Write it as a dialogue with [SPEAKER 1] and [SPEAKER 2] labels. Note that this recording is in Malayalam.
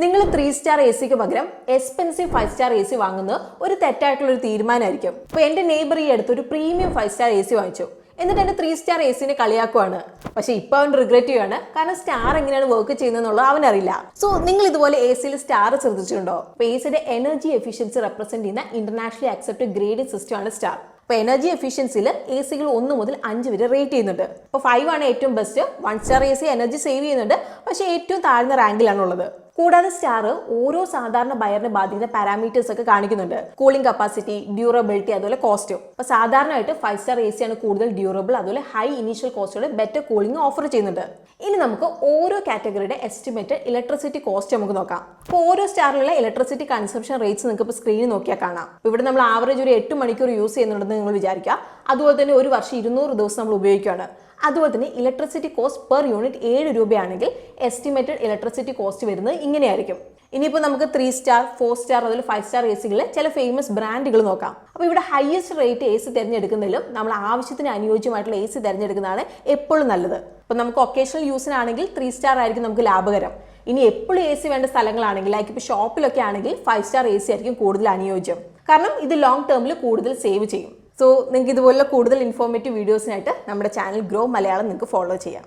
[SPEAKER 1] നിങ്ങൾ 3-സ്റ്റാർ എ സിക്ക് പകരം എക്സ്പെൻസീവ് 5-സ്റ്റാർ എ സി വാങ്ങുന്നത് ഒരു തെറ്റായിട്ടുള്ള ഒരു തീരുമാനമായിരിക്കും. ഇപ്പോൾ എൻ്റെ നെയ്ബർ ഈ അടുത്ത് ഒരു പ്രീമിയം 5-സ്റ്റാർ എ സി വാങ്ങിച്ചു. എന്നിട്ട് എൻ്റെ 3-സ്റ്റാർ എ സിനെ കളിയാക്കുവാണ്. പക്ഷെ ഇപ്പൊ അവൻ റിഗ്രറ്റ് ചെയ്യുകയാണ്. കാരണം സ്റ്റാർ എങ്ങനെയാണ് വർക്ക് ചെയ്യുന്നതെന്നുള്ളത് അവനറിയില്ല. സോ നിങ്ങൾ ഇതുപോലെ എ സിയിൽ സ്റ്റാർ ശ്രദ്ധിച്ചിട്ടുണ്ടോ? അപ്പോൾ എ സിയുടെ എനർജി എഫിഷ്യൻസി റെപ്രസെന്റ് ചെയ്യുന്ന ഇന്റർനാഷണലി അക്സെപ്റ്റഡ് ഗ്രേഡിംഗ് സിസ്റ്റമാണ് സ്റ്റാർ. അപ്പോൾ എനർജി എഫിഷ്യൻസിയിൽ എ സികൾ 1 മുതൽ 5 വരെ റേറ്റ് ചെയ്യുന്നുണ്ട്. അപ്പോൾ 5 ആണ് ഏറ്റവും ബെസ്റ്റ്. 1-സ്റ്റാർ എ സി എനർജി സേവ് ചെയ്യുന്നുണ്ട്, പക്ഷേ ഏറ്റവും താഴ്ന്ന റാങ്കിലാണുള്ളത്. കൂടാതെ സ്റ്റാർ ഓരോ സാധാരണ ബയറിനെ ബാധിക്കുന്ന പാരാമീറ്റേഴ്സ് ഒക്കെ കാണിക്കുന്നുണ്ട്. കൂളിംഗ് കപ്പാസിറ്റി, ഡ്യൂറബിലിറ്റി, അതുപോലെ കോസ്റ്റും. അപ്പോൾ സാധാരണയായിട്ട് 5-സ്റ്റാർ എ സി ആണ് കൂടുതൽ ഡ്യൂറബിൾ, അതുപോലെ ഹൈ ഇനീഷ്യൽ കോസ്റ്റോടെ ബെറ്റർ കൂളിംഗ് ഓഫർ ചെയ്യുന്നുണ്ട്. ഇനി നമുക്ക് ഓരോ കാറ്റഗറിയുടെ എസ്റ്റിമേറ്റഡ് ഇലക്ട്രിസിറ്റി കോസ്റ്റ് നമുക്ക് നോക്കാം. അപ്പോൾ ഓരോ സ്റ്റാറിലുള്ള ഇലക്ട്രിസിറ്റി കൺസംപ്ഷൻ റേറ്റ്സ് നിങ്ങൾക്ക് ഇപ്പോൾ സ്ക്രീനിൽ നോക്കിയാൽ കാണാം. ഇവിടെ നമ്മൾ ആവറേജ് ഒരു 8 മണിക്കൂർ യൂസ് ചെയ്യുന്നുണ്ടെന്ന് നിങ്ങൾ വിചാരിക്കുക. അതുപോലെ തന്നെ ഒരു വർഷം 200 ദിവസം നമ്മൾ ഉപയോഗിക്കുകയാണ്. അതുപോലെ തന്നെ ഇലക്ട്രിസിറ്റി കോസ്റ്റ് പെർ യൂണിറ്റ് 7 രൂപയാണെങ്കിൽ എസ്റ്റിമേറ്റഡ് ഇലക്ട്രിസിറ്റി കോസ്റ്റ് വരുന്നത് ഇങ്ങനെയായിരിക്കും. ഇനിയിപ്പോൾ നമുക്ക് 3-സ്റ്റാർ, 4-സ്റ്റാർ, അതുപോലെ 5-സ്റ്റാർ എ സികളിലെ ചില ഫേമസ് ബ്രാൻഡുകൾ നോക്കാം. അപ്പോൾ ഇവിടെ ഹയസ്റ്റ് റേറ്റ് എ സി തിരഞ്ഞെടുക്കുന്നതിലും നമ്മൾ ആവശ്യത്തിന് അനുയോജ്യമായിട്ടുള്ള എ സി തിരഞ്ഞെടുക്കുന്നതാണ് എപ്പോഴും നല്ലത്. അപ്പോൾ നമുക്ക് ഒക്കേഷണൽ യൂസിനാണെങ്കിൽ 3-സ്റ്റാർ ആയിരിക്കും നമുക്ക് ലാഭകരം. ഇനി എപ്പോഴും എ സി വേണ്ട സ്ഥലങ്ങളാണെങ്കിൽ, ലൈക്ക് ഇപ്പോൾ ഷോപ്പിലൊക്കെ ആണെങ്കിൽ 5-സ്റ്റാർ എ സി ആയിരിക്കും കൂടുതൽ അനുയോജ്യം. കാരണം ഇത് ലോങ് ടേമിൽ കൂടുതൽ സേവ് ചെയ്യും. സോ നിങ്ങൾക്ക് ഇതുപോലുള്ള കൂടുതൽ ഇൻഫോർമേറ്റീവ് വീഡിയോസിനായിട്ട് നമ്മുടെ ചാനൽ ഗ്രോ മലയാളം നിങ്ങൾക്ക് ഫോളോ ചെയ്യാം.